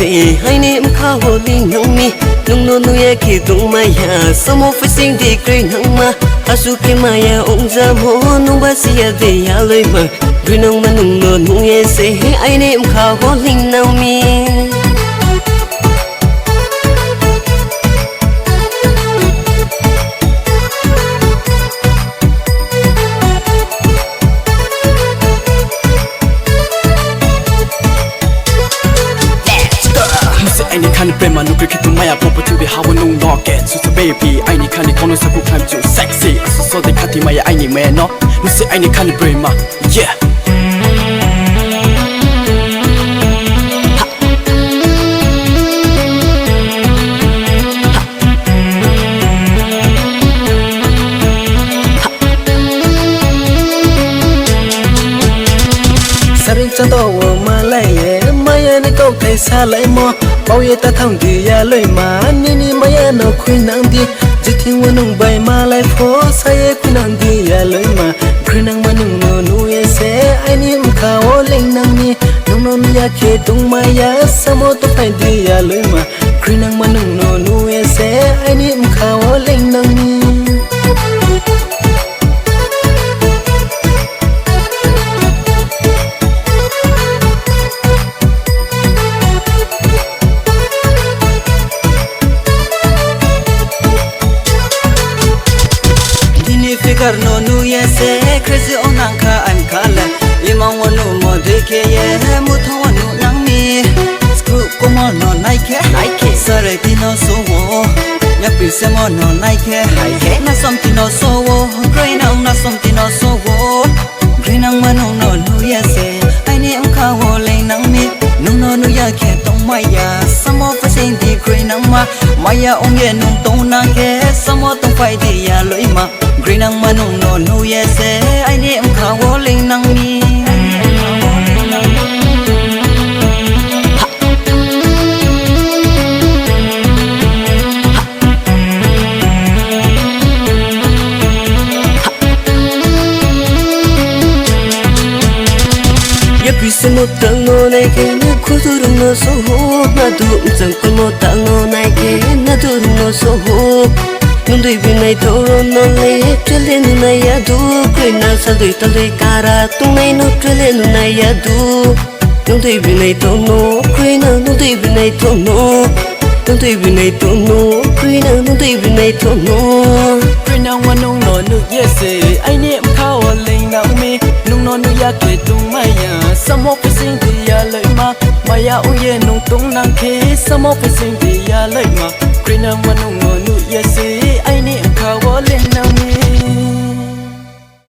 say I name ka holding nang mi nung no nu ya ki tung maya samo facing di green hang ma asu ki maya ong za mo nung ba si ya de ya loi ma green nang ma nung no nu ya say I name ka holding nang mi Any kind of prema no cricket to my pop to be how no knock it so baby I need kind of corner so climb to sexy so they cut my I need man no say any kind of prema yeah Sarin cho tôi mà lại mai anh câu thấy xa lại mò bao nhiêu ta thằng thì ya lời mà ni mai anh nó khuyên nàng đi chỉ thiên quân nông bay mà lại phố say khuyên nàng đi ya lời mà khuyên nàng mà nung nô nuôi sẽ ai ni khao lên nàng ni nung nô ya khe tung mai ya samo to phải đi ya lời mà khuyên nàng mà nung nô nuôi sẽ ai ni khao lên nàng ni Fikar no nu ye se crazy on anka I'm kala imang wanu mo deke ye muto wanu nang mi screw como no nike sare tino so wo nyapi se mo no nike na som tino so wo green na som tino so wo green nang manu no nu ye se ai ni am ka wo le nang mi nung no nu ya ke tong maya samo fa sein di green nang ma maya ong ye nung tong na ke samo tong fai di ya loi ma Green ang manong no no yes I ni am kawoling nang mi Ya bisa mo tango nai ke na kudurum no so ho na du jang ko mo tango nai ke na du no so ho Nung dui binay toro no le trele nu na ya du Koi na sa dui ta le kara tung nay no trele nu na ya du Nung dui binay to no Koi na nung dui binay to no Nung dui binay to no Koi na nung dui binay to no Koi na wa nung no nu yes ai ni am ka wa ling na mi nung no nu ya ke tung maya samo pa sing di ya lai ma maya u ye nung tung nang ke samo pa sing di ya lai ma Koi na wa nung no nu yes I need a cowboy in me